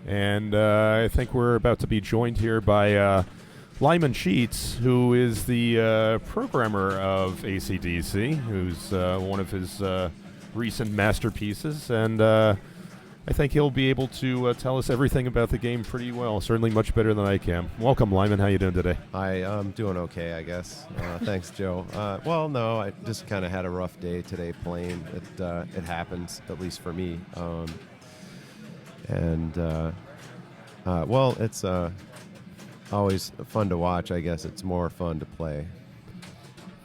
And I think we're about to be joined here by Lyman Sheats, who is the programmer of ACDC, who's one of his recent masterpieces. And I think he'll be able to tell us everything about the game pretty well, certainly much better than I can. Welcome, Lyman. How you doing today? I'm doing okay, I guess. Thanks, Joe. Well, no, I just kind of had a rough day today playing. It happens, at least for me. Well, it's always fun to watch. I guess it's more fun to play.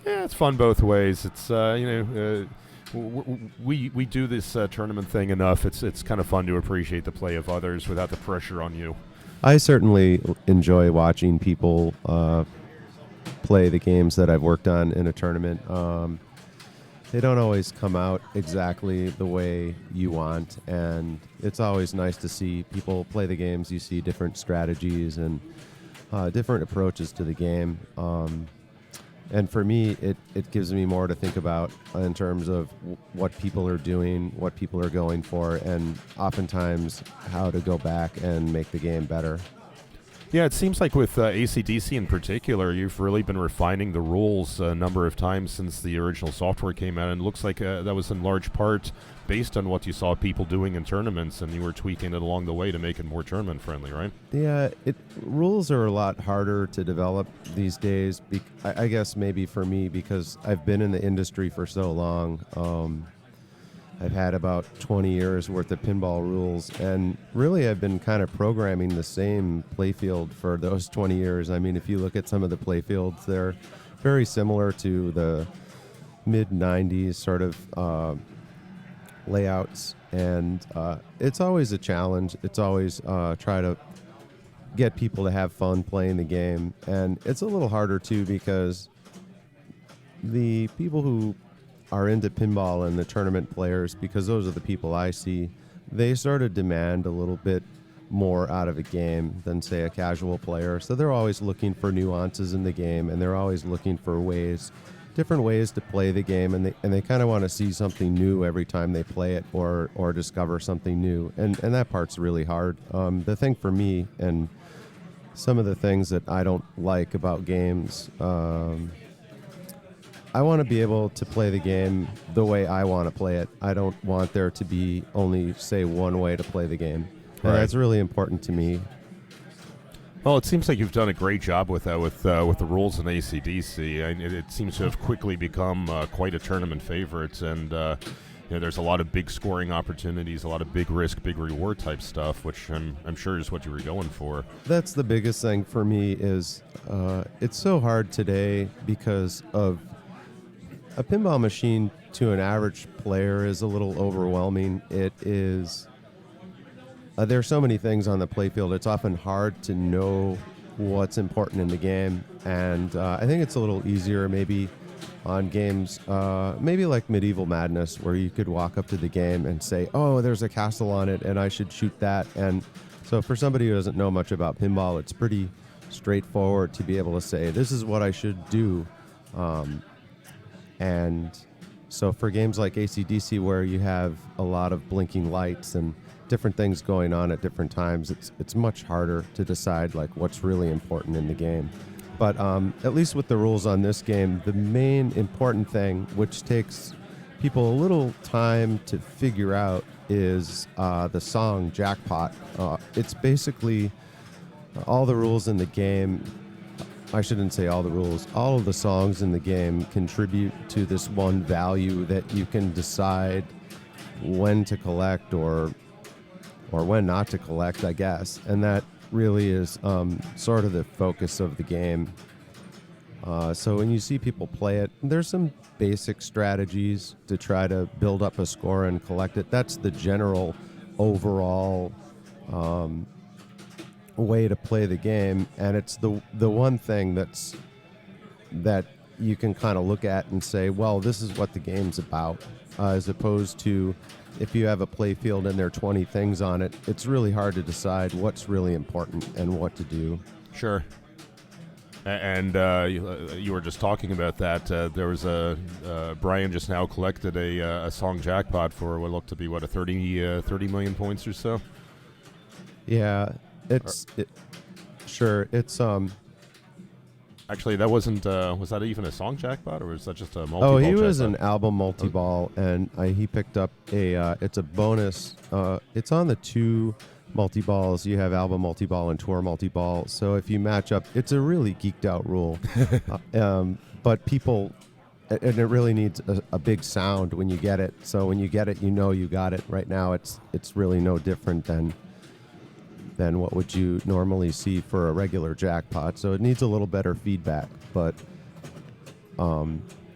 Yeah, it's fun both ways. It's we do this tournament thing enough. It's kind of fun to appreciate the play of others without the pressure on you. I certainly enjoy watching people play the games that I've worked on in a tournament. They don't always come out exactly the way you want, and it's always nice to see people play the games. You see different strategies and different approaches to the game. And for me, it gives me more to think about in terms of what people are doing, what people are going for, and oftentimes how to go back and make the game better. Yeah, it seems like with ACDC in particular, you've really been refining the rules a number of times since the original software came out, and it looks like that was in large part based on what you saw people doing in tournaments, and you were tweaking it along the way to make it more tournament-friendly, right? Yeah, rules are a lot harder to develop these days, I guess maybe for me, because I've been in the industry for so long. I've had about 20 years worth of pinball rules, and really I've been kind of programming the same playfield for those 20 years. I mean, if you look at some of the playfields, they're very similar to the mid-90s sort of layouts, and it's always a challenge. It's always try to get people to have fun playing the game, and it's a little harder too because the people who are into pinball and the tournament players, because those are the people I see, they sort of demand a little bit more out of a game than, say, a casual player. So they're always looking for nuances in the game, and they're always looking for different ways to play the game, and they kind of want to see something new every time they play it or discover something new. And that part's really hard. The thing for me, and some of the things that I don't like about games, I want to be able to play the game the way I want to play it. I don't want there to be only, say, one way to play the game. And that's really important to me. Well, it seems like you've done a great job with that, with the rules in ACDC. It seems to have quickly become quite a tournament favorite, and there's a lot of big scoring opportunities, a lot of big risk, big reward type stuff, which I'm sure is what you were going for. That's the biggest thing for me is it's so hard today because of a pinball machine to an average player is a little overwhelming. It is. There's so many things on the playfield. It's often hard to know what's important in the game, and I think it's a little easier maybe on games, maybe like Medieval Madness, where you could walk up to the game and say, "Oh, there's a castle on it, and I should shoot that." And so, for somebody who doesn't know much about pinball, it's pretty straightforward to be able to say, "This is what I should do." And so for games like ACDC, where you have a lot of blinking lights and different things going on at different times, it's much harder to decide like what's really important in the game. But at least with the rules on this game, the main important thing, which takes people a little time to figure out, is the song Jackpot. It's basically all the rules in the game. I shouldn't say all the rules. All of the songs in the game contribute to this one value that you can decide when to collect or when not to collect, I guess. And that really is sort of the focus of the game. So when you see people play it, there's some basic strategies to try to build up a score and collect it. That's the general overall way to play the game, and it's the one thing that you can kind of look at and say, well, this is what the game's about, as opposed to if you have a play field and there are 20 things on it, it's really hard to decide what's really important and what to do. Sure. And you were just talking about that. There was Brian just now collected a song jackpot for what looked to be, a 30 million points or so? Yeah, sure. It's Actually, that wasn't. Was that even a song jackpot, or was that just a multi-ball Oh, he was jackpot? an album multi-ball, and he picked up it's a bonus. It's on the 2 multi-balls. You have album multi-ball and tour multi-ball. So if you match up, it's a really geeked out rule. But people, and it really needs a big sound when you get it. So when you get it, you know you got it. Right now, it's really no different than what would you normally see for a regular jackpot. So it needs a little better feedback, but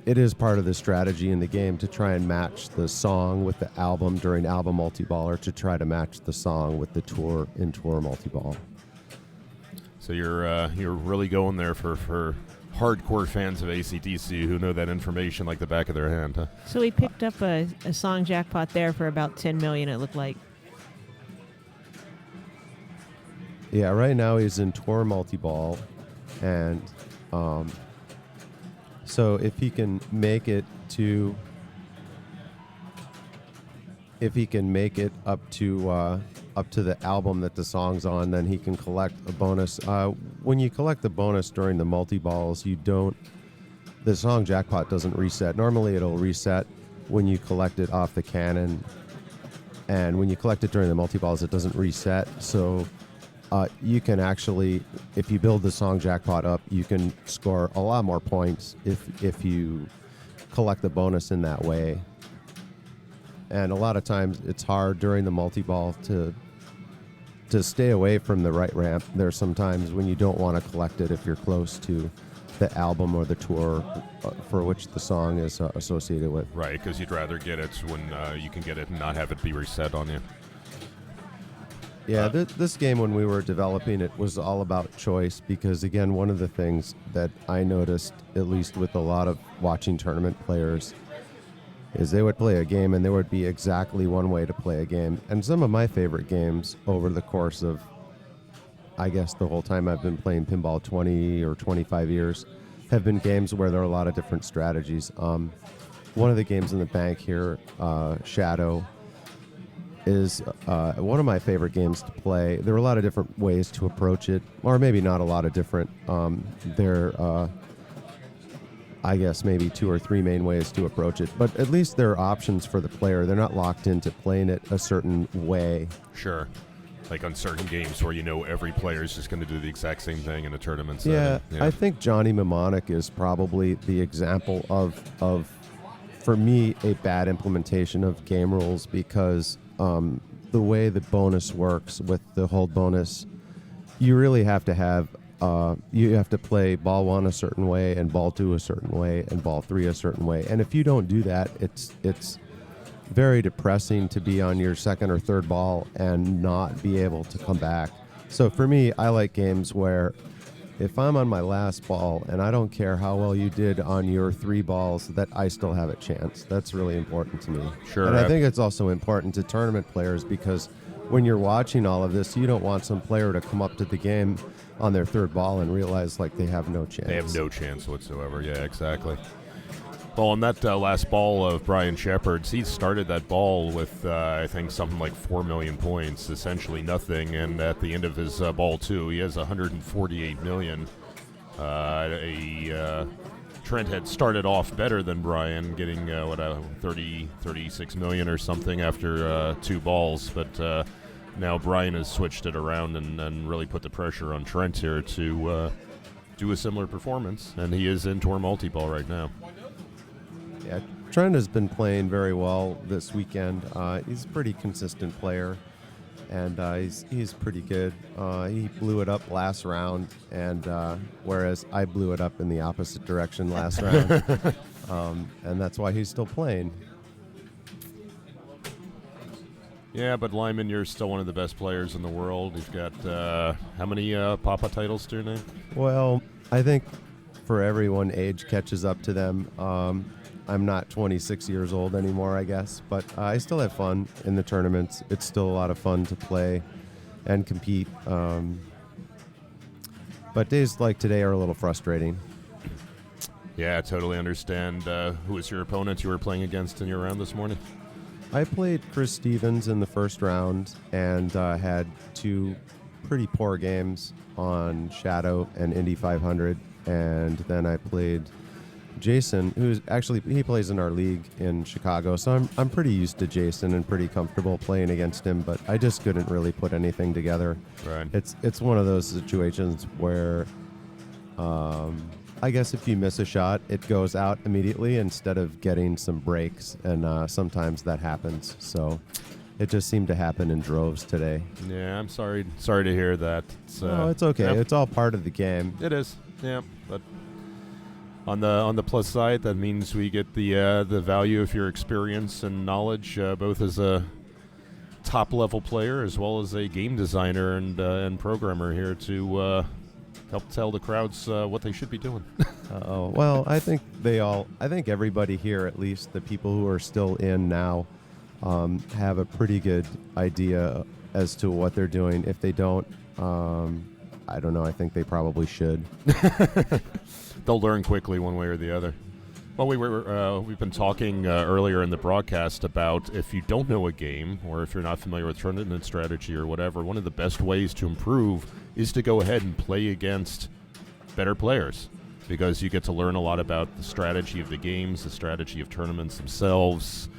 it is part of the strategy in the game to try and match the song with the album during album multi-ball, or to try to match the song with the tour in tour multi-ball. So you're really going there for hardcore fans of ACDC who know that information like the back of their hand, huh? So he picked up a song jackpot there for about $10 million, it looked like. Yeah, right now he's in tour multi-ball, and so if he can make it up to the album that the song's on, then he can collect a bonus. When you collect the bonus during the multi-balls, the song jackpot doesn't reset. Normally it'll reset when you collect it off the cannon, and when you collect it during the multi-balls, it doesn't reset. So you can actually, if you build the song jackpot up, you can score a lot more points if you collect the bonus in that way. And a lot of times it's hard during the multi-ball to stay away from the right ramp. There's some times when you don't want to collect it if you're close to the album or the tour for which the song is associated with. Right, because you'd rather get it when you can get it and not have it be reset on you. Yeah, this game, when we were developing it, was all about choice, because, again, one of the things that I noticed, at least with a lot of watching tournament players, is they would play a game and there would be exactly one way to play a game. And some of my favorite games over the course of, I guess, the whole time I've been playing pinball, 20 or 25 years, have been games where there are a lot of different strategies. One of the games in the bank here, Shadow, is one of my favorite games to play. There are a lot of different ways to approach it, or maybe not a lot of different. I guess maybe 2 or 3 main ways to approach it, but at least there are options for the player. They're not locked into playing it a certain way. Sure. Like on certain games where you know every player is just going to do the exact same thing in a tournament setting. Yeah, I think Johnny Mnemonic is probably the example of for me, a bad implementation of game rules, because the way the bonus works with the hold bonus, you really have to have you have to play ball 1 a certain way and ball 2 a certain way and ball 3 a certain way. And if you don't do that, it's very depressing to be on your second or third ball and not be able to come back. So for me, I like games where if I'm on my last ball and I don't care how well you did on your 3 balls, that I still have a chance. That's really important to me. Sure. And I think it's also important to tournament players, because when you're watching all of this, you don't want some player to come up to the game on their 3rd ball and realize like they have no chance. They have no chance whatsoever. Yeah, exactly. Well, on that last ball of Brian Shepard's, he started that ball with, I think, something like 4 million points, essentially nothing. And at the end of his ball 2, he has 148 million. Trent had started off better than Brian, getting 36 million or something after 2 balls. But now Brian has switched it around and really put the pressure on Trent here to do a similar performance. And he is in tour multi-ball right now. Yeah, Trent has been playing very well this weekend. He's a pretty consistent player, and he's pretty good. He blew it up last round, and whereas I blew it up in the opposite direction last round, and that's why he's still playing. Yeah, but Lyman, you're still one of the best players in the world. You've got how many Papa titles to your name? Well, I think for everyone, age catches up to them. I'm not 26 years old anymore, I guess, but I still have fun in the tournaments. It's still a lot of fun to play and compete. But days like today are a little frustrating. Yeah, I totally understand. Who was your opponent you were playing against in your round this morning? I played Chris Stevens in the first round and had 2 pretty poor games on Shadow and Indy 500, and then I played Jason, who's actually he plays in our league in Chicago, so I'm pretty used to Jason and pretty comfortable playing against him, but I just couldn't really put anything together. Right. It's one of those situations where I guess if you miss a shot, it goes out immediately instead of getting some breaks, and sometimes that happens. So it just seemed to happen in droves today. Yeah, I'm sorry to hear that. It's okay. Yep. It's all part of the game. It is. Yeah, but on the plus side, that means we get the value of your experience and knowledge, both as a top level player as well as a game designer and programmer here to help tell the crowds what they should be doing. Well, I think everybody here, at least the people who are still in now, have a pretty good idea as to what they're doing. If they don't, I don't know. I think they probably should. They'll learn quickly one way or the other. Well, we've been talking earlier in the broadcast about if you don't know a game or if you're not familiar with tournament strategy or whatever, one of the best ways to improve is to go ahead and play against better players, because you get to learn a lot about the strategy of the games, the strategy of tournaments themselves,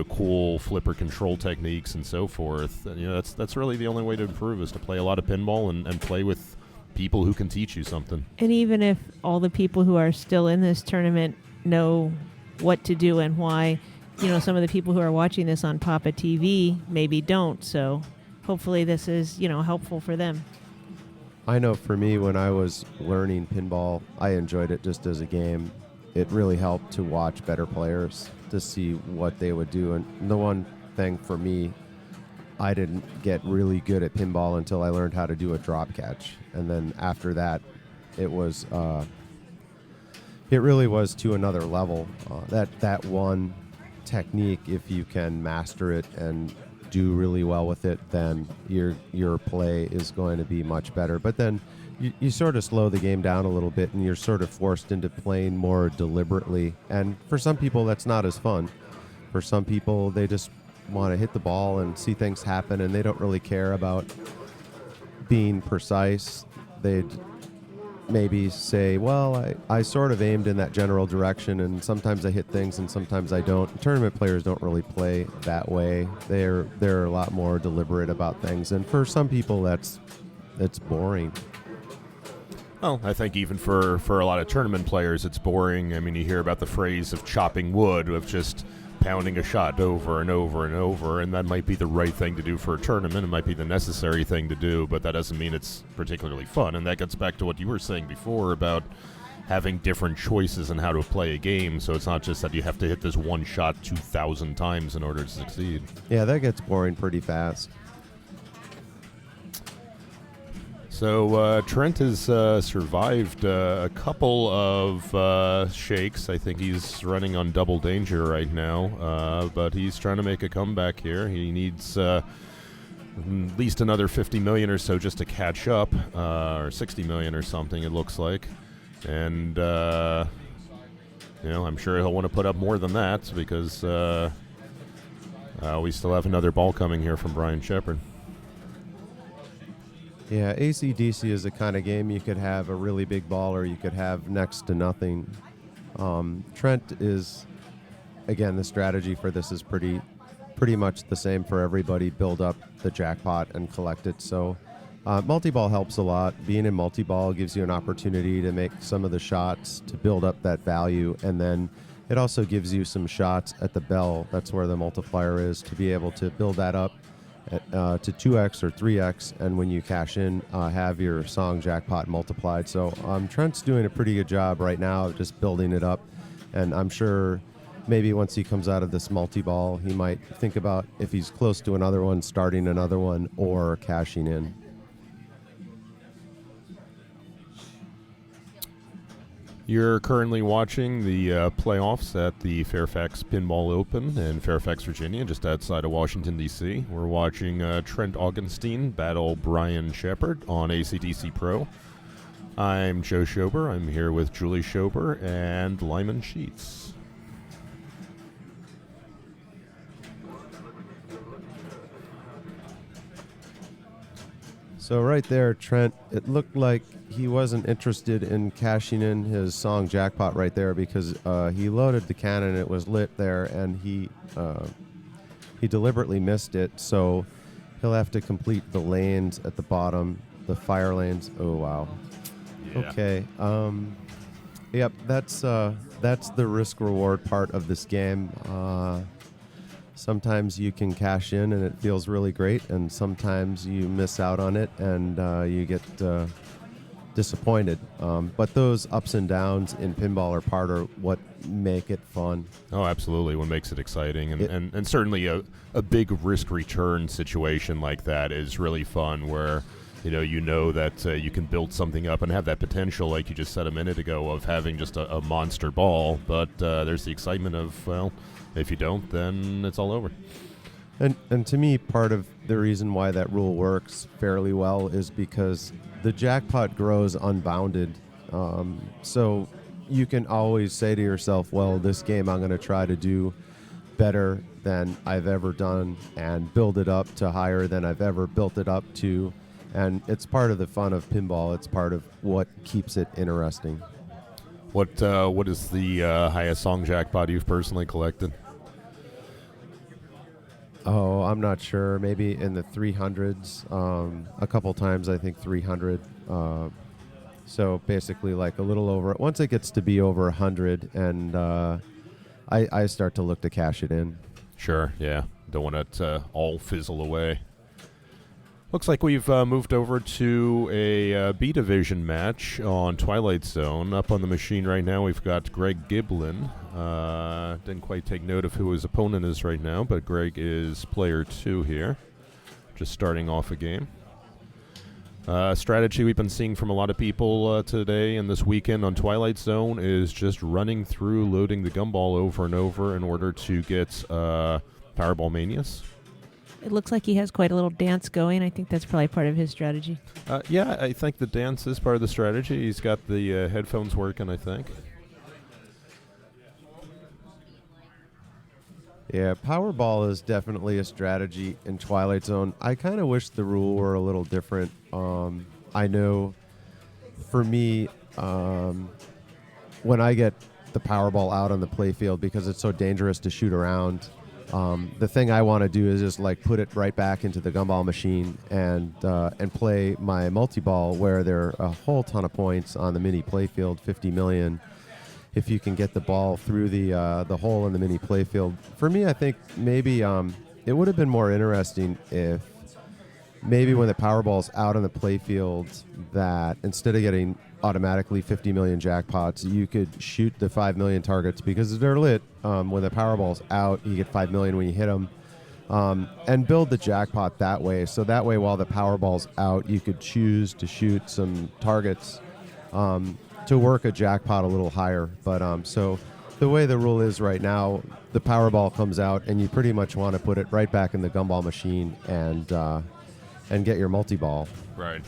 cool flipper control techniques and so forth. And, that's really the only way to improve, is to play a lot of pinball and play with people who can teach you something. And even if all the people who are still in this tournament know what to do and why, some of the people who are watching this on Papa TV maybe don't. So hopefully this is, helpful for them. I know for me, when I was learning pinball, I enjoyed it just as a game. It really helped to watch better players to see what they would do. And the one thing for me, I didn't get really good at pinball until I learned how to do a drop catch. And then after that, it really was to another level. That one technique, if you can master it and do really well with it, then your play is going to be much better. But then you sort of slow the game down a little bit, and you're sort of forced into playing more deliberately. And for some people, that's not as fun. For some people, they just want to hit the ball and see things happen, and they don't really care about being precise. They'd maybe say, well, I sort of aimed in that general direction, and sometimes I hit things and sometimes I don't. Tournament players don't really play that way. They're a lot more deliberate about things, and for some people that's boring. Well, I think even for a lot of tournament players, it's boring. I mean, you hear about the phrase of chopping wood, of just pounding a shot over and over and over, and that might be the right thing to do for a tournament. It might be the necessary thing to do, but that doesn't mean it's particularly fun. And that gets back to what you were saying before about having different choices in how to play a game, so it's not just that you have to hit this one shot 2,000 times in order to succeed. Yeah, that gets boring pretty fast. So Trent has survived a couple of shakes. I think he's running on double danger right now, but he's trying to make a comeback here. He needs at least another 50 million or so just to catch up, or 60 million or something, it looks like. And, I'm sure he'll want to put up more than that, because we still have another ball coming here from Brian Shepard. Yeah, ACDC is the kind of game you could have a really big ball or you could have next to nothing. Trent is, again, the strategy for this is pretty much the same for everybody. Build up the jackpot and collect it. So multi-ball helps a lot. Being in multi-ball gives you an opportunity to make some of the shots to build up that value, and then it also gives you some shots at the bell. That's where the multiplier is, to be able to build that up to 2x or 3x, and when you cash in, have your song jackpot multiplied. So Trent's doing a pretty good job right now of just building it up, and I'm sure maybe once he comes out of this multi-ball, he might think about, if he's close to another one, starting another one or cashing in. You're currently watching the playoffs at the Fairfax Pinball Open in Fairfax, Virginia, just outside of Washington, D.C. We're watching Trent Augenstein battle Brian Shepard on ACDC Pro. I'm Joe Schober. I'm here with Julie Schober and Lyman Sheats. So right there, Trent, it looked like he wasn't interested in cashing in his song Jackpot right there because he loaded the cannon, it was lit there, and he deliberately missed it. So he'll have to complete the lanes at the bottom, the fire lanes. Oh, wow. Yeah. Okay. Yep, that's the risk-reward part of this game. Sometimes you can cash in and it feels really great, and sometimes you miss out on it and you get disappointed. But those ups and downs in pinball are part of what make it fun. Oh, absolutely. What makes it exciting. And certainly a big risk-return situation like that is really fun where you know that you can build something up and have that potential, like you just said a minute ago, of having just a monster ball. But there's the excitement of, well, if you don't, then it's all over. And to me, part of the reason why that rule works fairly well is because the jackpot grows unbounded. So you can always say to yourself, well, this game I'm going to try to do better than I've ever done and build it up to higher than I've ever built it up to. And it's part of the fun of pinball. It's part of what keeps it interesting. What is the highest song jackpot you've personally collected? Oh, I'm not sure. Maybe in the 300s. A couple times, I think 300. So basically, like a little over. Once it gets to be over 100, and I start to look to cash it in. Sure. Yeah. Don't want it to all fizzle away. Looks like we've moved over to a B Division match on Twilight Zone. Up on the machine right now, we've got Greg Giblin. Didn't quite take note of who his opponent is right now, but Greg is player 2 here, just starting off a game. Strategy we've been seeing from a lot of people today and this weekend on Twilight Zone is just running through, loading the gumball over and over in order to get Powerball Manias. It looks like he has quite a little dance going. I think that's probably part of his strategy. Yeah, I think the dance is part of the strategy. He's got the headphones working, I think. Yeah, Powerball is definitely a strategy in Twilight Zone. I kind of wish the rule were a little different. I know for me, when I get the Powerball out on the playfield because it's so dangerous to shoot around, the thing I want to do is just like put it right back into the gumball machine and play my multi-ball where there are a whole ton of points on the mini playfield, 50 million. If you can get the ball through the hole in the mini playfield. For me, I think maybe it would have been more interesting if maybe when the Powerball's out on the playfield that instead of getting automatically 50 million jackpots, you could shoot the 5 million targets because they're lit. When the Powerball's out, you get 5 million when you hit them. And build the jackpot that way. So that way, while the Powerball's out, you could choose to shoot some targets to work a jackpot a little higher. But so the way the rule is right now, the Powerball comes out, and you pretty much want to put it right back in the gumball machine and get your multi-ball. Right.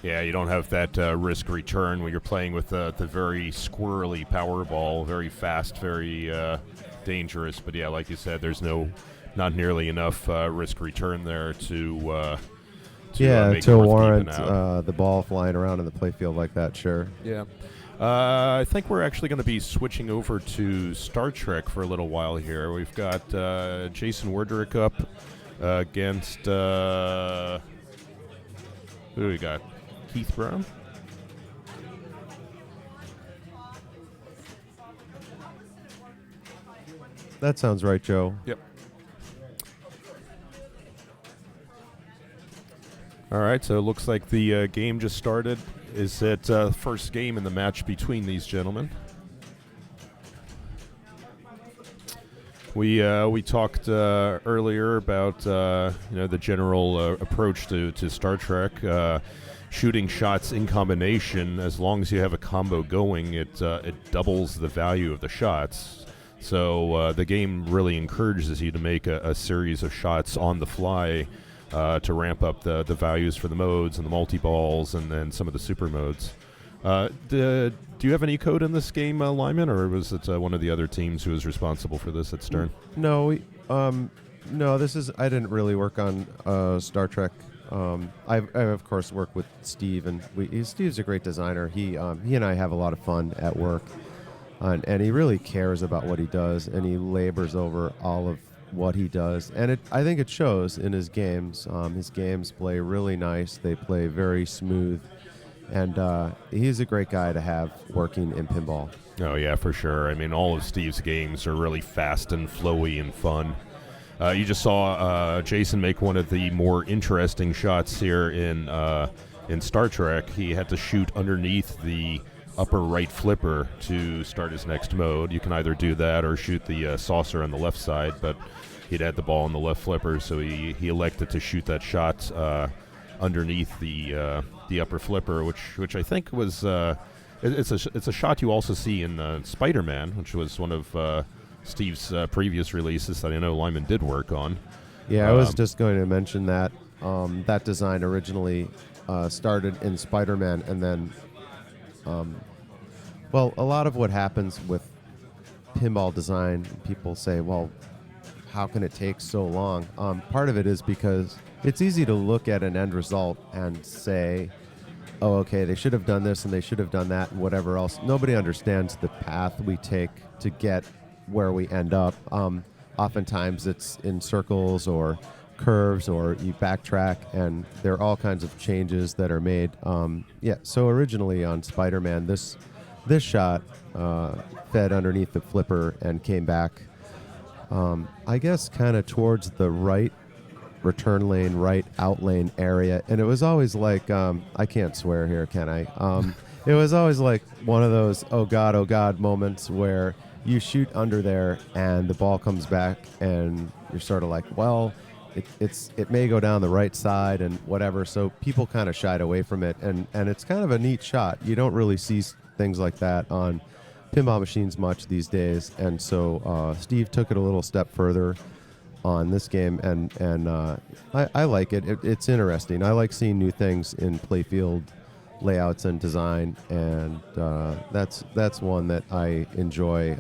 Yeah, you don't have that risk return when you're playing with the very squirrely Powerball, very fast, very dangerous. But yeah, like you said, there's not nearly enough risk return there to make it worth warrant keeping out. the ball flying around in the playfield like that. Sure. Yeah. I think we're actually going to be switching over to Star Trek for a little while here. We've got Jason Werderick up against who do we got? Keith Brown? That sounds right, Joe. Yep. All right, so it looks like the game just started. Is it first game in the match between these gentlemen? We talked earlier about the general approach to Star Trek. Shooting shots in combination, as long as you have a combo going, it doubles the value of the shots. So the game really encourages you to make a series of shots on the fly to ramp up the values for the modes and the multi-balls and then some of the super modes. Do you have any code in this game, Lyman, or was it one of the other teams who was responsible for this at Stern? No, no. I didn't really work on Star Trek I of course work with Steve, and Steve's a great designer. He and I have a lot of fun at work, and he really cares about what he does, and he labors over all of what he does, and I think it shows in his games. His games play really nice. They play very smooth, and he's a great guy to have working in pinball. Oh, yeah, for sure. I mean, all of Steve's games are really fast and flowy and fun. You just saw Jason make one of the more interesting shots here in Star Trek. He had to shoot underneath the upper right flipper to start his next mode. You can either do that or shoot the saucer on the left side, but he'd had the ball on the left flipper, so he elected to shoot that shot underneath the upper flipper, which I think was it's a shot you also see in Spider-Man, which was one of Steve's previous releases that I know Lyman did work on. Yeah, I was just going to mention that that design originally started in Spider-Man, and then well, a lot of what happens with pinball design, people say, well, how can it take so long? Part of it is because it's easy to look at an end result and say, oh, okay, they should have done this and they should have done that and whatever else. Nobody understands the path we take to get where we end up. Oftentimes it's in circles or curves, or you backtrack, and there are all kinds of changes that are made. So originally on Spider-Man, this shot fed underneath the flipper and came back, I guess, kind of towards the right return lane, right out lane area. And it was always like, I can't swear here, can I? It was always like one of those, oh God moments where you shoot under there and the ball comes back and you're sort of like, well, it may go down the right side and whatever. So people kind of shied away from it, and it's kind of a neat shot. You don't really see things like that on pinball machines much these days, and so Steve took it a little step further on this game, and I like it. It's interesting. I like seeing new things in playfield layouts and design, and that's one that I enjoy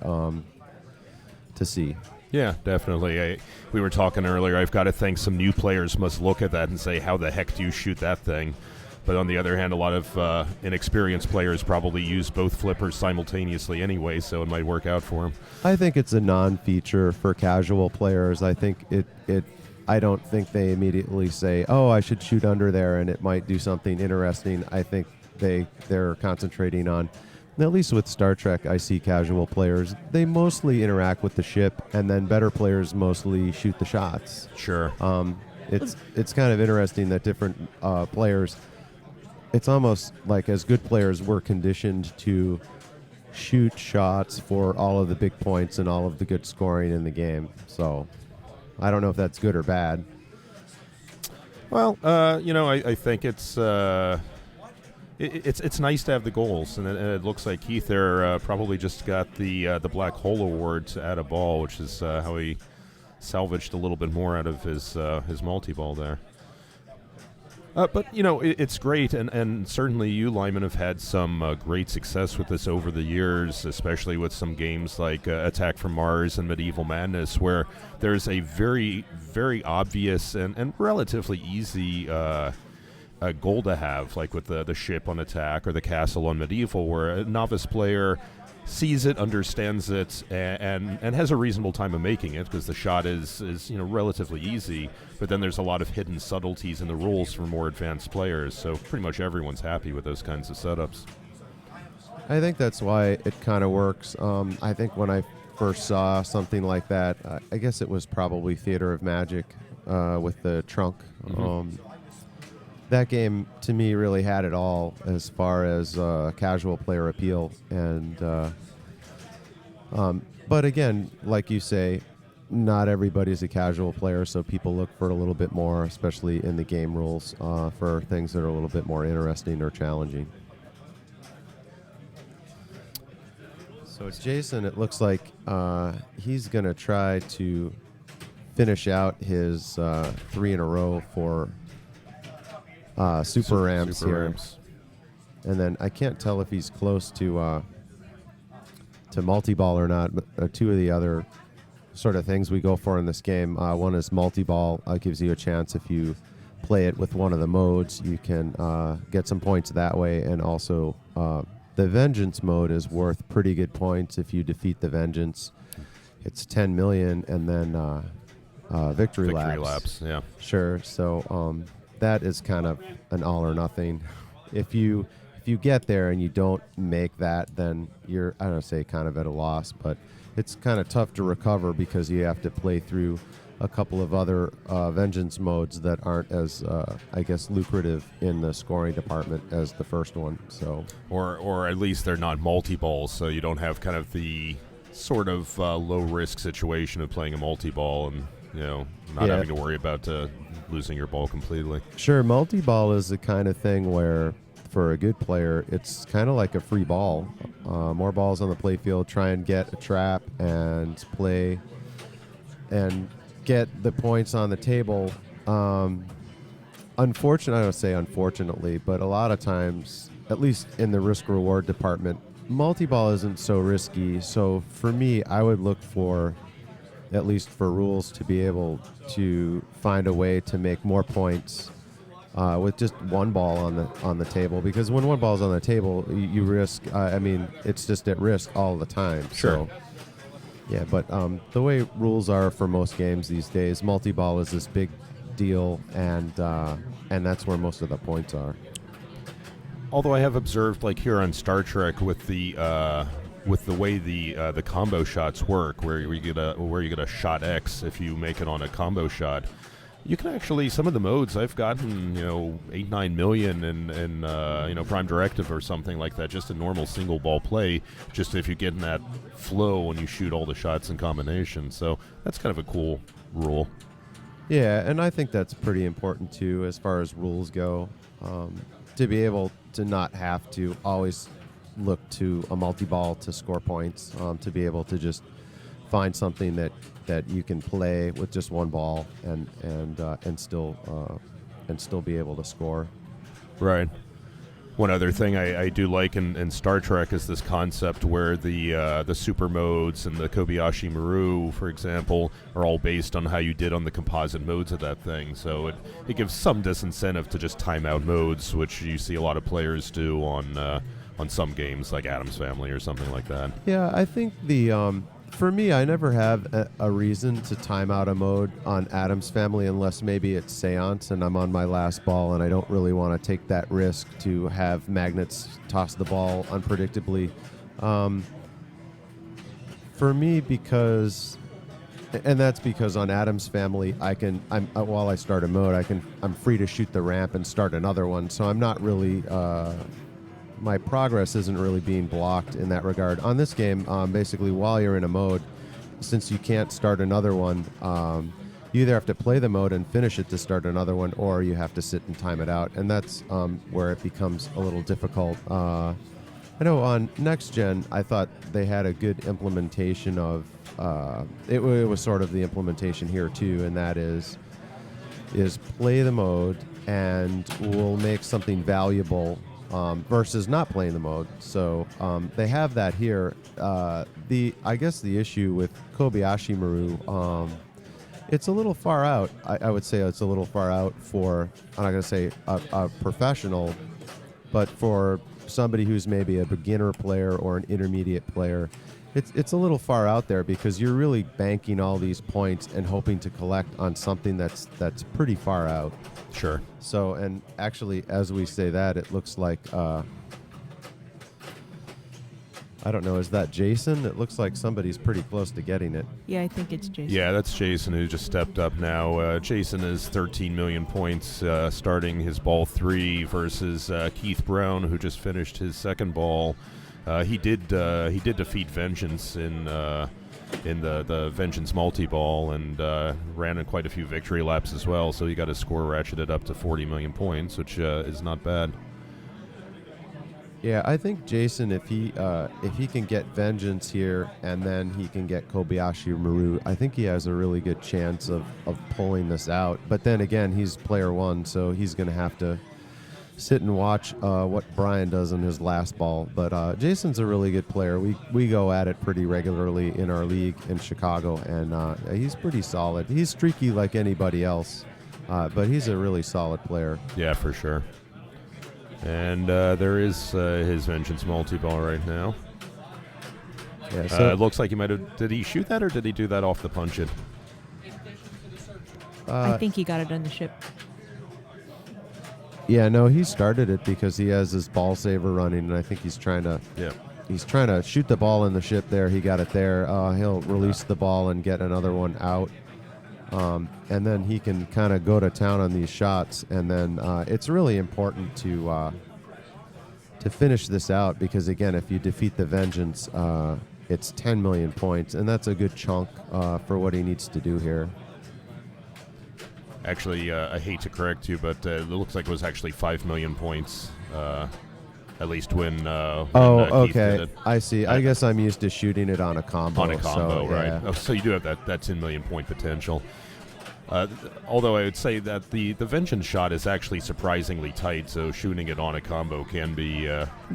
to see. Yeah, definitely. We were talking earlier, I've got to think some new players must look at that and say, how the heck do you shoot that thing? But on the other hand, a lot of inexperienced players probably use both flippers simultaneously anyway, so it might work out for them. I think it's a non-feature for casual players. I think I don't think they immediately say, oh, I should shoot under there and it might do something interesting. I think they're concentrating on, at least with Star Trek, I see casual players, they mostly interact with the ship, and then better players mostly shoot the shots. Sure. It's kind of interesting that different players, it's almost like as good players, we're conditioned to shoot shots for all of the big points and all of the good scoring in the game. So I don't know if that's good or bad. Well, I think it's nice to have the goals, and it looks like Keith there probably just got the Black Hole Award to add a ball, which is how he salvaged a little bit more out of his multi-ball there. But, it's great, and certainly you, Lyman, have had some great success with this over the years, especially with some games like Attack from Mars and Medieval Madness, where there's a very, very obvious and relatively easy a goal to have, like with the ship on Attack or the castle on Medieval, where a novice player sees it, understands it, and has a reasonable time of making it, because the shot is relatively easy. But then there's a lot of hidden subtleties in the rules for more advanced players, so pretty much everyone's happy with those kinds of setups. I think that's why it kind of works. I think when I first saw something like that, I guess it was probably Theater of Magic with the trunk. Mm-hmm. That game, to me, really had it all as far as casual player appeal. And but again, like you say, not everybody's a casual player, so people look for a little bit more, especially in the game rules, for things that are a little bit more interesting or challenging. So Jason, it looks like he's going to try to finish out his 3 in a row for Super Ramps here. Ramps. And then I can't tell if he's close to multi-ball or not, but two of the other sort of things we go for in this game. One is multi-ball. Gives you a chance if you play it with one of the modes, you can get some points that way. And also, the Vengeance mode is worth pretty good points if you defeat the Vengeance. It's 10 million, and then victory laps. Yeah. Sure. So that is kind of an all or nothing. If you get there and you don't make that, then you're, I don't say kind of at a loss, but it's kind of tough to recover because you have to play through a couple of other Vengeance modes that aren't as, I guess, lucrative in the scoring department as the first one. So, or at least they're not multi-balls, so you don't have kind of the sort of low-risk situation of playing a multi-ball and, not having to worry about losing your ball completely. Sure, multi-ball is the kind of thing where, for a good player, it's kind of like a free ball. More balls on the playfield, try and get a trap and play and get the points on the table. Unfortunately, I don't say unfortunately, but a lot of times, at least in the risk-reward department, multi-ball isn't so risky. So for me, I would look for, at least for rules, to be able to find a way to make more points with just one ball on the table, because when one ball's on the table, you risk. It's just at risk all the time. Sure. So, yeah, but the way rules are for most games these days, multi-ball is this big deal, and that's where most of the points are. Although I have observed, like here on Star Trek, with the way the combo shots work, where you get a shot X if you make it on a combo shot. You can actually, some of the modes I've gotten, 8-9 million in Prime Directive or something like that, just a normal single ball play, just if you get in that flow when you shoot all the shots in combination. So that's kind of a cool rule. Yeah, and I think that's pretty important too as far as rules go, to be able to not have to always look to a multi-ball to score points, to be able to just find something that you can play with just one ball and still be able to score. Right. One other thing I do like in Star Trek is this concept where the super modes and the Kobayashi Maru, for example, are all based on how you did on the composite modes of that thing. So it gives some disincentive to just time out modes, which you see a lot of players do on some games like Addams Family or something like that. Yeah, I think for me, I never have a reason to time out a mode on Addams Family unless maybe it's Seance and I'm on my last ball and I don't really want to take that risk to have magnets toss the ball unpredictably. For me, that's because on Addams Family, while I start a mode, I'm free to shoot the ramp and start another one. So I'm not really. My progress isn't really being blocked in that regard. On this game, basically, while you're in a mode, since you can't start another one, you either have to play the mode and finish it to start another one, or you have to sit and time it out, and that's where it becomes a little difficult. I know on Next Gen, I thought they had a good implementation of it was sort of the implementation here too, and that is play the mode and we'll make something valuable versus not playing the mode. So they have that here. I guess the issue with Kobayashi Maru, it's a little far out. I would say it's a little far out for, I'm not going to say a professional, but for somebody who's maybe a beginner player or an intermediate player, it's a little far out there because you're really banking all these points and hoping to collect on something that's pretty far out. Sure. So, and actually, as we say that, it looks like, I don't know, is that Jason? It looks like somebody's pretty close to getting it. Yeah, I think it's Jason. Yeah, that's Jason who just stepped up now. Jason is 13 million points starting his ball 3 versus Keith Brown, who just finished his second ball. He did defeat Vengeance in the Vengeance multi-ball and ran in quite a few victory laps as well, so he got his score ratcheted up to 40 million points, which is not bad. Yeah, I think Jason, if he can get Vengeance here and then he can get Kobayashi Maru, I think he has a really good chance of pulling this out. But then again, he's player 1, so he's going to have to sit and watch what Brian does in his last ball. But Jason's a really good player. We go at it pretty regularly in our league in Chicago, and he's pretty solid. He's streaky like anybody else. But he's a really solid player. Yeah, for sure. And there is his Vengeance multi-ball right now. Yeah, so It looks like he might have... Did he shoot that, or did he do that off the punch-in? I think he got it on the ship. yeah, no, he started it because he has his ball saver running, and I think he's trying to Yeah. shoot the ball in the ship there. He got it there. He'll release the ball and get another one out. And then he can kind of go to town on these shots. And then it's really important to finish this out because, again, if you defeat the Vengeance, it's 10 million points. And that's a good chunk for what he needs to do here. Actually, I hate to correct you, but it looks like it was actually 5 million points, at least when Keith okay. did it. I see. I guess I'm used to shooting it on a combo. On a combo, so, right? yeah. Oh, so you do have that 10 million point potential. Although I would say that the Vengeance shot is actually surprisingly tight, so shooting it on a combo can be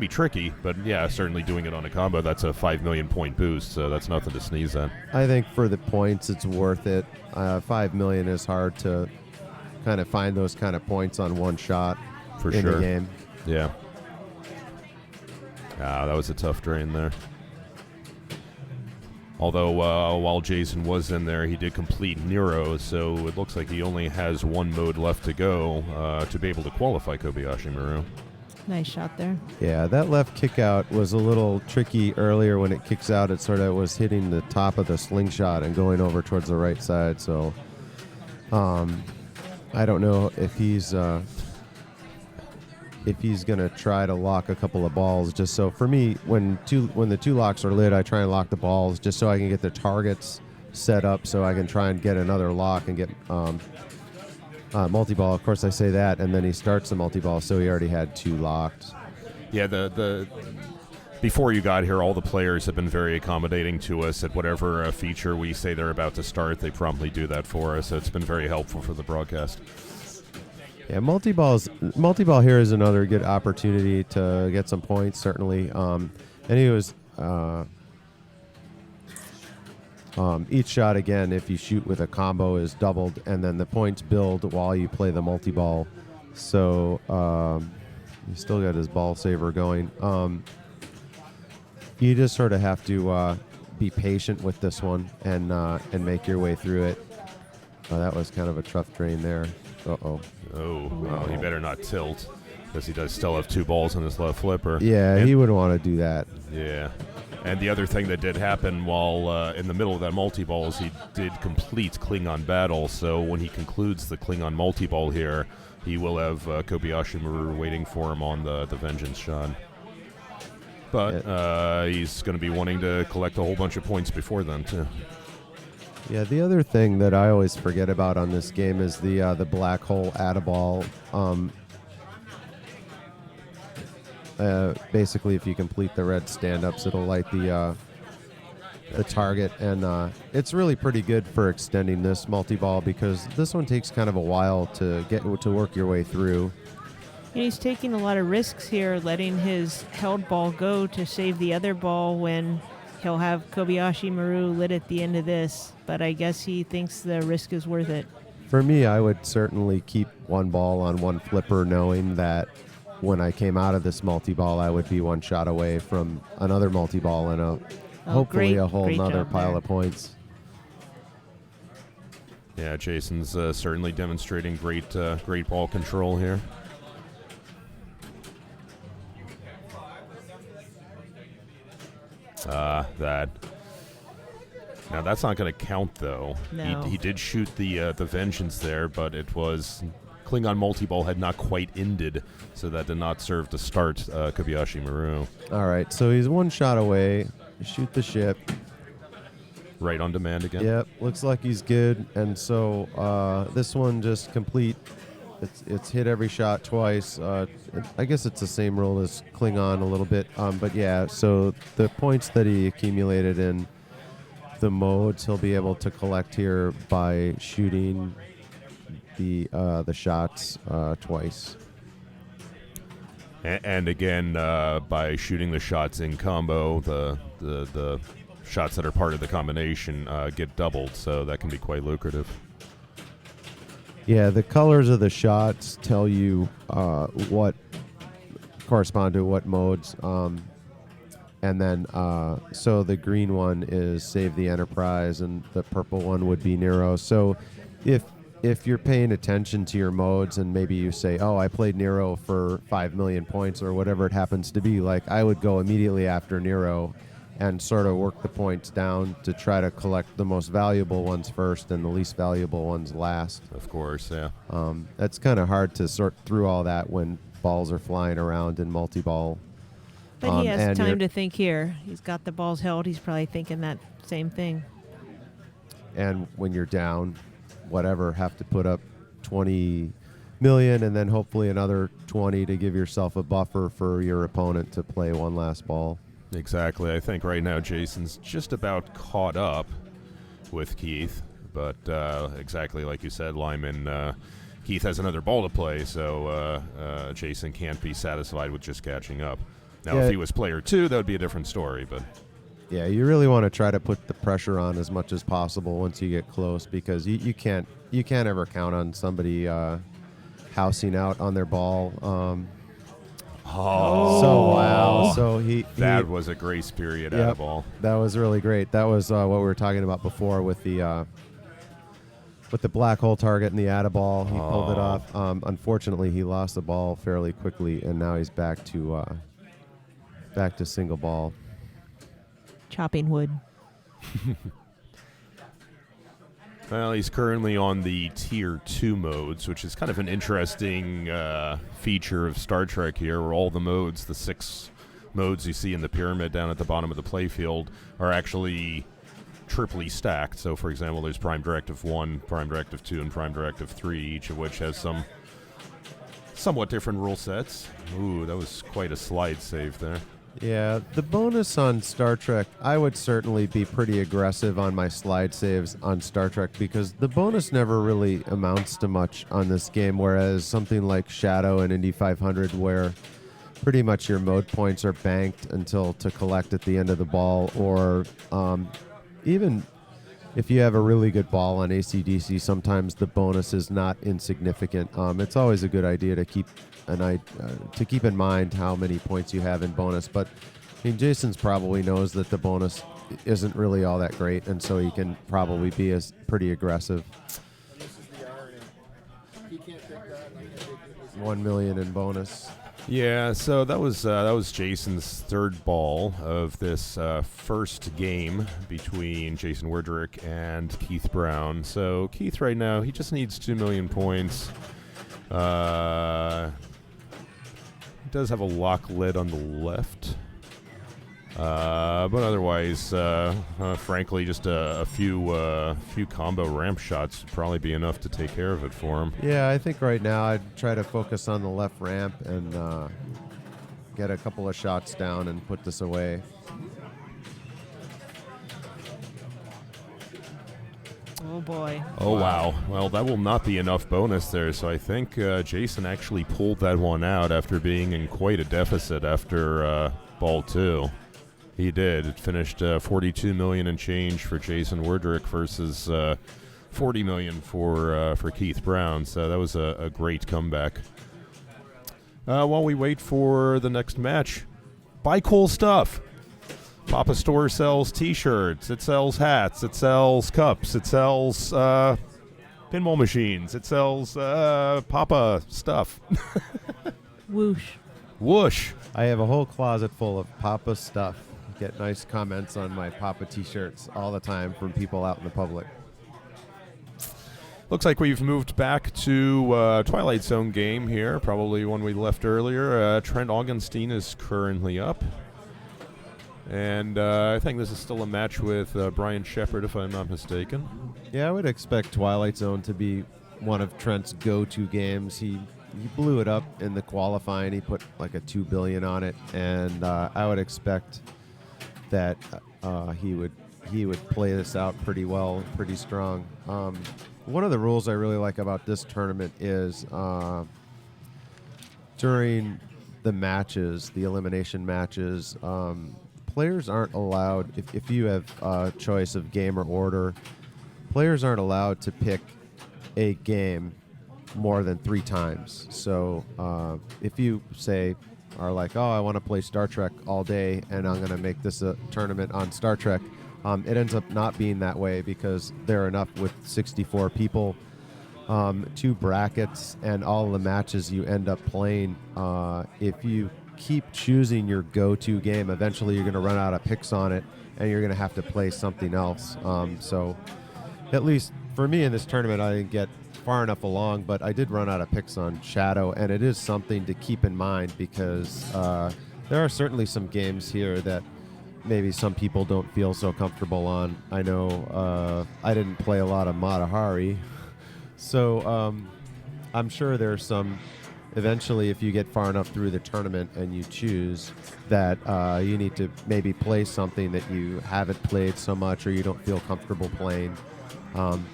tricky. But yeah, certainly doing it on a combo, that's a 5 million point boost, so that's nothing to sneeze at. I think for the points, it's worth it. 5 million is hard to kind of find those kind of points on one shot For in sure. the game. Yeah. That was a tough drain there. Although while Jason was in there, he did complete Nero, so it looks like he only has one mode left to go to be able to qualify Kobayashi Maru. Nice shot there. Yeah, that left kick out was a little tricky earlier. When it kicks out, it sort of was hitting the top of the slingshot and going over towards the right side. So I don't know if he's going to try to lock a couple of balls. Just so for me, when the two locks are lit, I try and lock the balls just so I can get the targets set up so I can try and get another lock and get multi-ball. Of course, I say that, and then he starts the multi-ball, so he already had two locked. Yeah, the before you got here, all the players have been very accommodating to us. At whatever feature we say they're about to start, they promptly do that for us. So it's been very helpful for the broadcast. Yeah, multi-ball here is another good opportunity to get some points, certainly. And he was each shot, again, if you shoot with a combo, is doubled, and then the points build while you play the multi-ball. So he still got his ball saver going. You just sort of have to be patient with this one and make your way through it. That was kind of a tough drain there. Uh-oh. Oh, well, he better not tilt, because he does still have two balls in his left flipper. Yeah, And- he would want to do that. Yeah. And the other thing that did happen while in the middle of that multi-ball is he did complete Klingon battle, so when he concludes the Klingon multi-ball here, he will have Kobayashi Maru waiting for him on the Vengeance shot. But he's going to be wanting to collect a whole bunch of points before then, too. Yeah, the other thing that I always forget about on this game is the black hole add-a-ball. Basically, if you complete the red stand-ups, it'll light the target, and it's really pretty good for extending this multi-ball because this one takes kind of a while to get to work your way through. And he's taking a lot of risks here, letting his held ball go to save the other ball when he'll have Kobayashi Maru lit at the end of this. But I guess he thinks the risk is worth it. For me, I would certainly keep one ball on one flipper, knowing that when I came out of this multi-ball, I would be one shot away from another multi-ball and hopefully a whole great nother job pile there. of points. Yeah, Jason's certainly demonstrating great ball control here. That. Now that's not going to count though. No. He did shoot the Vengeance there, but it was Klingon multi-ball had not quite ended, so that did not serve to start Kobayashi Maru. All right, so he's one shot away. Shoot the ship. Right on demand again. Yep, looks like he's good. And so this one just complete. It's hit every shot twice. I guess it's the same rule as Klingon a little bit. But yeah, so the points that he accumulated in the modes he'll be able to collect here by shooting the shots twice. And again, by shooting the shots in combo, the shots that are part of the combination get doubled, so that can be quite lucrative. Yeah, the colors of the shots tell you what correspond to what modes. And then, so the green one is Save the Enterprise, and the purple one would be Nero. So if you're paying attention to your modes, and maybe you say, oh, I played Nero for 5 million points or whatever it happens to be, like I would go immediately after Nero and sort of work the points down to try to collect the most valuable ones first and the least valuable ones last. Of course, yeah. That's kind of hard to sort through all that when balls are flying around in multi-ball. But he has and time to think here. He's got the balls held. He's probably thinking that same thing. And when you're down, whatever, have to put up 20 million and then hopefully another 20 to give yourself a buffer for your opponent to play one last ball. Exactly. I think right now Jason's just about caught up with Keith, but exactly like you said, Lyman, Keith has another ball to play, so Jason can't be satisfied with just catching up. Now, if he was player 2, that would be a different story, but... Yeah, you really want to try to put the pressure on as much as possible once you get close, because you can't ever count on somebody housing out on their ball. So wow! So that was a grace period out of ball. That was really great. That was what we were talking about before with the black hole target and the atta ball. He pulled it off. Unfortunately, he lost the ball fairly quickly, and now he's back to single ball. Chopping wood. Well, he's currently on the Tier 2 modes, which is kind of an interesting feature of Star Trek here, where all the modes, the 6 modes you see in the pyramid down at the bottom of the playfield, are actually triply stacked. So, for example, there's Prime Directive 1, Prime Directive 2, and Prime Directive 3, each of which has some somewhat different rule sets. Ooh, that was quite a slide save there. Yeah, the bonus on Star Trek, I would certainly be pretty aggressive on my slide saves on Star Trek, because the bonus never really amounts to much on this game, whereas something like Shadow and Indy 500, where pretty much your mode points are banked until to collect at the end of the ball, or even if you have a really good ball on ACDC, sometimes the bonus is not insignificant. It's always a good idea to keep in mind how many points you have in bonus. But I mean, Jason's probably knows that the bonus isn't really all that great, and so he can probably be pretty aggressive. This is the irony. He can't pick that. And I can't pick this. 1 million in bonus. Yeah, so that was Jason's third ball of this first game between Jason Werdrick and Keith Brown. So Keith right now, he just needs 2 million points. He does have a lock lid on the left. But otherwise, frankly, just a few combo ramp shots would probably be enough to take care of it for him. Yeah, I think right now I'd try to focus on the left ramp and get a couple of shots down and put this away. Oh, boy. Oh, wow. Well, that will not be enough bonus there, so I think Jason actually pulled that one out after being in quite a deficit after ball 2. He did. It finished 42 million and change for Jason Werdrick versus 40 million for Keith Brown. So that was a great comeback. While we wait for the next match, buy cool stuff. Papa Store sells T-shirts. It sells hats. It sells cups. It sells pinball machines. It sells Papa stuff. Whoosh. Whoosh. I have a whole closet full of Papa stuff. Get nice comments on my Papa T-shirts all the time from people out in the public. Looks like we've moved back to Twilight Zone game here, probably one we left earlier. Trent Augenstein is currently up. And I think this is still a match with Brian Shepard, if I'm not mistaken. Yeah, I would expect Twilight Zone to be one of Trent's go-to games. He blew it up in the qualifying. He put like a 2 billion on it, and I would expect that he would play this out pretty well, pretty strong. One of the rules I really like about this tournament is during the matches, the elimination matches, players aren't allowed, if you have a choice of game or order, players aren't allowed to pick a game more than 3 times. So if you say are like, oh, I want to play Star Trek all day and I'm going to make this a tournament on Star Trek, it ends up not being that way because there are enough with 64 people, 2 brackets, and all the matches you end up playing. If you keep choosing your go-to game, eventually you're going to run out of picks on it and you're going to have to play something else. So at least for me in this tournament, I didn't get far enough along, but I did run out of picks on Shadow, and it is something to keep in mind because there are certainly some games here that maybe some people don't feel so comfortable on. I know I didn't play a lot of Matahari, so I'm sure there's some, eventually if you get far enough through the tournament and you choose that you need to maybe play something that you haven't played so much or you don't feel comfortable playing.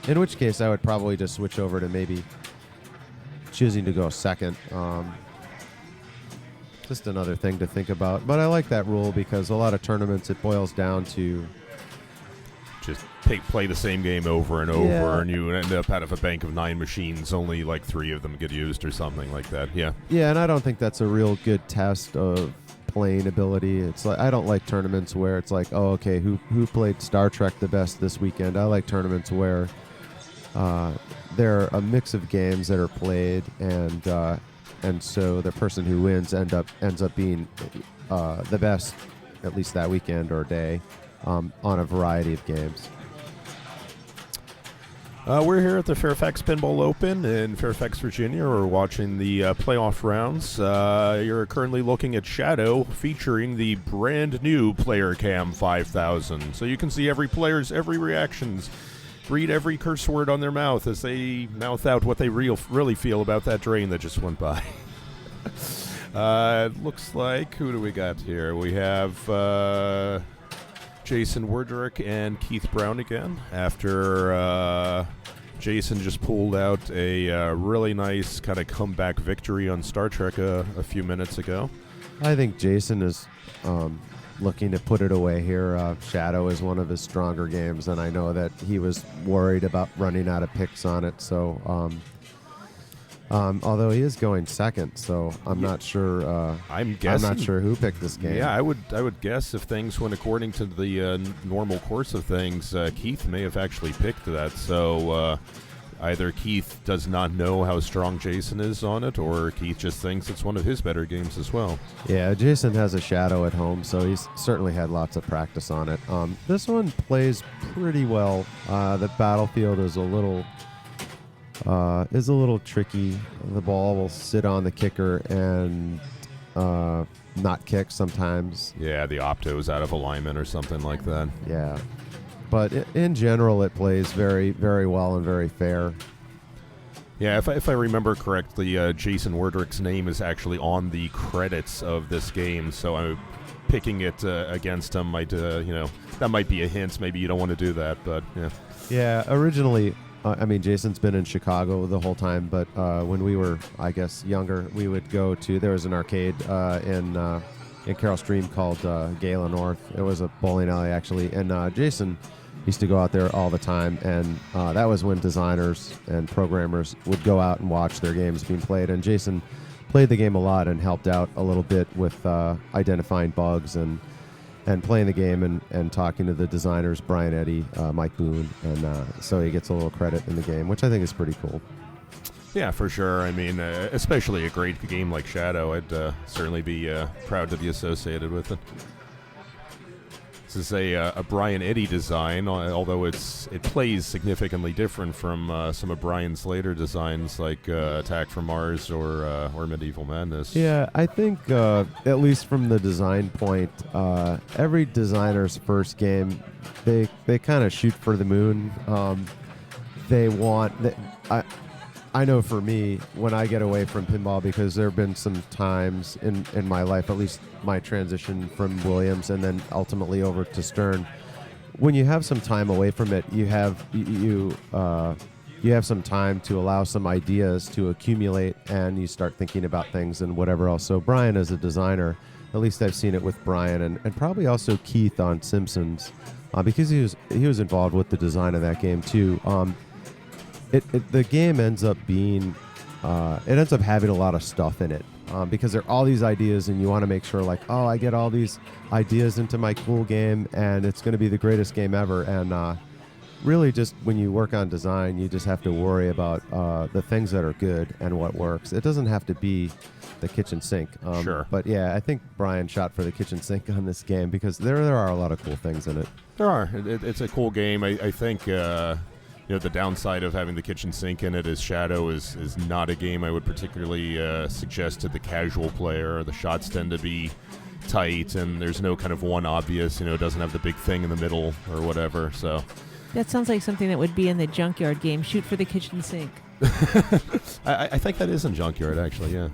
In which case, I would probably just switch over to maybe choosing to go second. Just another thing to think about. But I like that rule because a lot of tournaments, it boils down to just play the same game over and over, Yeah. and you end up out of a bank of 9 machines, only like 3 of them get used or something like that. Yeah. Yeah, and I don't think that's a real good test of playing ability. It's like I don't like tournaments where it's like, oh, okay, who played Star Trek the best this weekend? I like tournaments where there are a mix of games that are played, and so the person who wins ends up being the best, at least that weekend or day, on a variety of games. We're here at the Fairfax Pinball Open in Fairfax, Virginia. We're watching the playoff rounds. You're currently looking at Shadow featuring the brand new Player Cam 5000. So you can see every player's every reactions, read every curse word on their mouth as they mouth out what they really feel about that drain that just went by. It looks like, who do we got here? We have Jason Werdrick and Keith Brown again after Jason just pulled out a really nice kind of comeback victory on Star Trek a few minutes ago. I think Jason is looking to put it away here. Shadow is one of his stronger games, and I know that he was worried about running out of picks on it. So, although he is going second, so I'm not sure. I'm guessing. I'm not sure who picked this game. Yeah, I would guess if things went according to the normal course of things, Keith may have actually picked that. So either Keith does not know how strong Jason is on it, or Keith just thinks it's one of his better games as well. Yeah, Jason has a Shadow at home, so he's certainly had lots of practice on it. This one plays pretty well. The battlefield is a little tricky. The ball will sit on the kicker and not kick sometimes. Yeah, the opto's out of alignment or something like that. Yeah. But in general, it plays very, very well and very fair. Yeah, if I remember correctly, Jason Werdrick's name is actually on the credits of this game, so I'm picking it against him. That might be a hint. Maybe you don't want to do that, but yeah. Yeah, originally, Jason's been in Chicago the whole time, but when we were, I guess, younger, we would go to, there was an arcade in Carroll Stream called Gala North. It was a bowling alley, actually, and Jason used to go out there all the time, and that was when designers and programmers would go out and watch their games being played, and Jason played the game a lot and helped out a little bit with identifying bugs and playing the game and talking to the designers, Brian Eddy, Mike Boone, and so he gets a little credit in the game, which I think is pretty cool. Yeah, for sure. I mean, especially a great game like Shadow, I'd certainly be proud to be associated with it. This is a Brian Eddy design, although it plays significantly different from some of Brian's later designs, like Attack from Mars or Medieval Madness. Yeah, I think at least from the design point, every designer's first game, they kind of shoot for the moon. They want. I know for me, when I get away from pinball, because there have been some times in my life, at least my transition from Williams and then ultimately over to Stern, when you have some time away from it, you have some time to allow some ideas to accumulate, and you start thinking about things and whatever else. So Brian, as a designer, at least I've seen it with Brian and probably also Keith on Simpsons, because he was involved with the design of that game too. The game ends up being it ends up having a lot of stuff in it because there are all these ideas, and you want to make sure, like, oh, I get all these ideas into my cool game, and it's going to be the greatest game ever. And really, just when you work on design, you just have to worry about the things that are good and what works. It doesn't have to be the kitchen sink. Sure. But yeah, I think Brian shot for the kitchen sink on this game because there are a lot of cool things in it. There are. It's a cool game. I think the downside of having the kitchen sink in it is Shadow is not a game I would particularly suggest to the casual player. The shots tend to be tight, and there's no kind of one obvious. It doesn't have the big thing in the middle or whatever. So That sounds like something that would be in the junkyard game. Shoot for the kitchen sink. I think that is in Junkyard, actually. Yeah.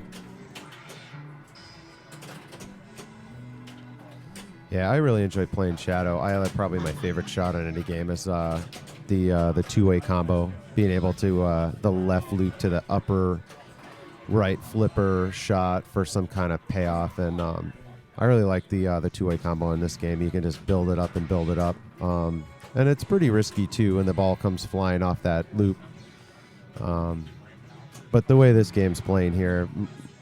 Yeah, I really enjoy playing Shadow. Probably my favorite shot on any game is the two-way combo, being able to the left loop to the upper right flipper shot for some kind of payoff. And I really like the two-way combo in this game. You can just build it up and build it up. And it's pretty risky, too, when the ball comes flying off that loop. But the way this game's playing here,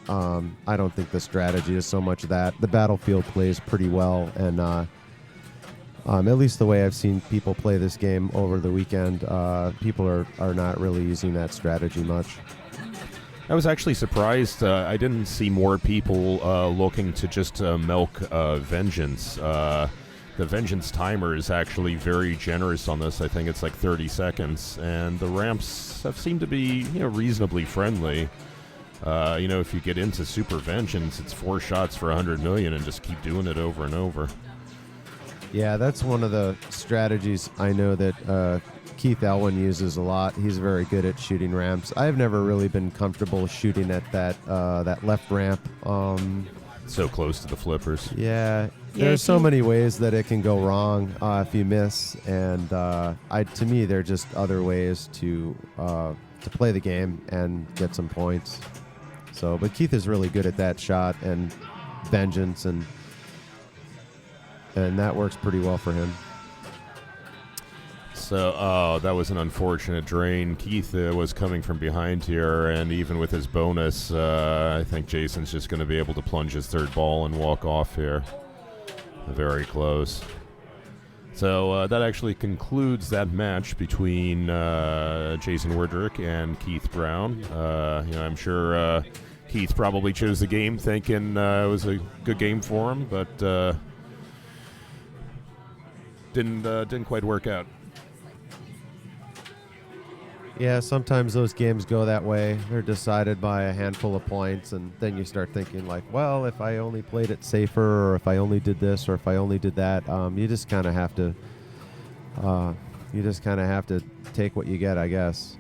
I don't think the strategy is so much that. The battlefield plays pretty well, and at least the way I've seen people play this game over the weekend, people are not really using that strategy much. I was actually surprised. I didn't see more people looking to just milk Vengeance. The Vengeance timer is actually very generous on this. I think it's like 30 seconds, and the ramps have seemed to be reasonably friendly. If you get into Super Vengeance, it's 4 shots for 100 million and just keep doing it over and over. Yeah, that's one of the strategies I know that Keith Elwin uses a lot. He's very good at shooting ramps. I've never really been comfortable shooting at that left ramp. So close to the flippers. Yeah, there's so many ways that it can go wrong if you miss, and to me, they're just other ways to play the game and get some points. So, but Keith is really good at that shot and Vengeance, and that works pretty well for him. So, that was an unfortunate drain. Keith was coming from behind here, and even with his bonus, I think Jason's just going to be able to plunge his third ball and walk off here. Very close. So that actually concludes that match between Jason Werdrick and Keith Brown. I'm sure Keith probably chose the game thinking it was a good game for him, but didn't quite work out. Yeah, sometimes those games go that way. They're decided by a handful of points, and then you start thinking like, well, if I only played it safer, or if I only did this, or if I only did that. You just kind of have to take what you get, I guess.